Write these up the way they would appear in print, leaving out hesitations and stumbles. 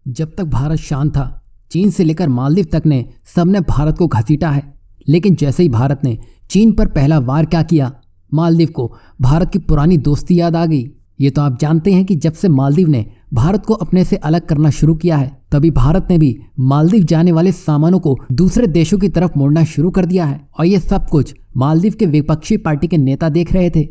जब तक भारत शांत था, चीन से लेकर मालदीव तक ने सबने भारत को घसीटा है। लेकिन जैसे ही भारत ने चीन पर पहला वार क्या किया, मालदीव को भारत की पुरानी दोस्ती याद आ गई। ये तो आप जानते हैं कि जब से मालदीव ने भारत को अपने से अलग करना शुरू किया है, तभी भारत ने भी मालदीव जाने वाले सामानों को दूसरे देशों की तरफ मोड़ना शुरू कर दिया है। और ये सब कुछ मालदीव के विपक्षी पार्टी के नेता देख रहे थे।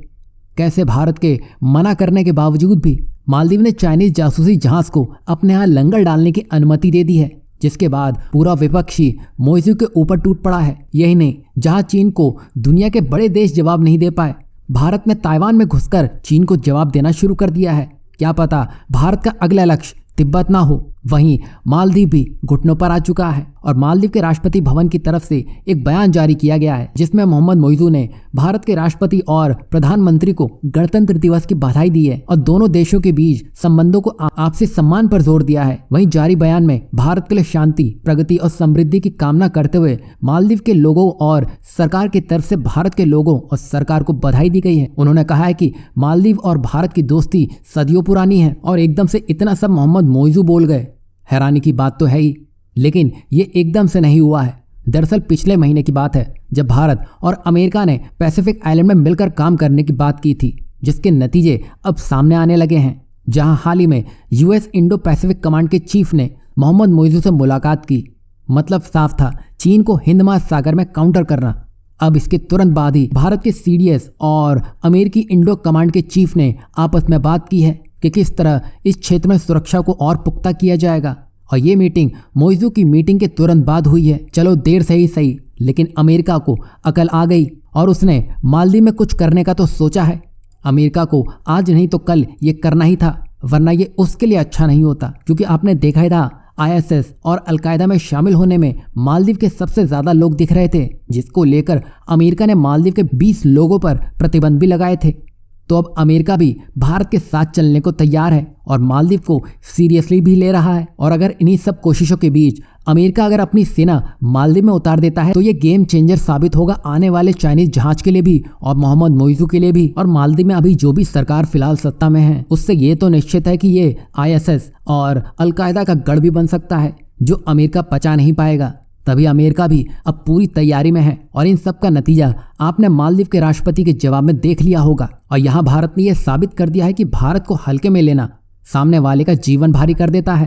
कैसे भारत के मना करने के बावजूद भी मालदीव ने चाइनीज जासूसी जहाज को अपने यहाँ लंगर डालने की अनुमति दे दी है, जिसके बाद पूरा विपक्षी मोइजू के ऊपर टूट पड़ा है। यही नहीं, जहां चीन को दुनिया के बड़े देश जवाब नहीं दे पाए, भारत ने ताइवान में घुसकर चीन को जवाब देना शुरू कर दिया है। क्या पता भारत का अगला लक्ष्य तिब्बत ना हो। वहीं मालदीव भी घुटनों पर आ चुका है और मालदीव के राष्ट्रपति भवन की तरफ से एक बयान जारी किया गया है, जिसमें मोहम्मद मोइजू ने भारत के राष्ट्रपति और प्रधानमंत्री को गणतंत्र दिवस की बधाई दी है और दोनों देशों के बीच संबंधों को आपसी सम्मान पर जोर दिया है। वहीं जारी बयान में भारत के लिए शांति, प्रगति और समृद्धि की कामना करते हुए मालदीव के लोगों और सरकार की तरफ से भारत के लोगों और सरकार को बधाई दी गई है। उन्होंने कहा है कि मालदीव और भारत की दोस्ती सदियों पुरानी है और एकदम से इतना सब मोहम्मद मोइजू बोल गए। हैरानी की बात तो है ही, लेकिन ये एकदम से नहीं हुआ है। दरअसल पिछले महीने की बात है, जब भारत और अमेरिका ने पैसिफिक आइलैंड में मिलकर काम करने की बात की थी, जिसके नतीजे अब सामने आने लगे हैं। जहां हाल ही में यूएस इंडो पैसिफिक कमांड के चीफ ने मोहम्मद मोइजू से मुलाकात की। मतलब साफ था, चीन को हिंद महासागर में काउंटर करना। अब इसके तुरंत बाद ही भारत के सीडीएस और अमेरिकी इंडो कमांड के चीफ ने आपस में बात की है कि किस तरह इस क्षेत्र में सुरक्षा को और पुख्ता किया जाएगा। और ये मीटिंग मोइजू की मीटिंग के तुरंत बाद हुई है। चलो देर से ही सही, लेकिन अमेरिका को अकल आ गई और उसने मालदीव में कुछ करने का तो सोचा है। अमेरिका को आज नहीं तो कल ये करना ही था, वरना ये उसके लिए अच्छा नहीं होता। क्योंकि आपने देखा ही था, आईएसएस और अलकायदा में शामिल होने में मालदीव के सबसे ज्यादा लोग दिख रहे थे, जिसको लेकर अमेरिका ने मालदीव के 20 लोगों पर प्रतिबंध भी लगाए थे। तो अब अमेरिका भी भारत के साथ चलने को तैयार है और मालदीव को सीरियसली भी ले रहा है। और अगर इन्हीं सब कोशिशों के बीच अमेरिका अगर अपनी सेना मालदीव में उतार देता है, तो ये गेम चेंजर साबित होगा आने वाले चाइनीज जहाज के लिए भी और मोहम्मद मोइजू के लिए भी। और मालदीव में अभी जो भी सरकार फिलहाल सत्ता में है, उससे ये तो निश्चित है कि ये आईएसएस और अलकायदा का गढ़ भी बन सकता है, जो अमेरिका पचा नहीं पाएगा। तभी अमेरिका भी अब पूरी तैयारी में है और इन सब का नतीजा आपने मालदीव के राष्ट्रपति के जवाब में देख लिया होगा। और यहाँ भारत ने यह साबित कर दिया है कि भारत को हल्के में लेना सामने वाले का जीवन भारी कर देता है।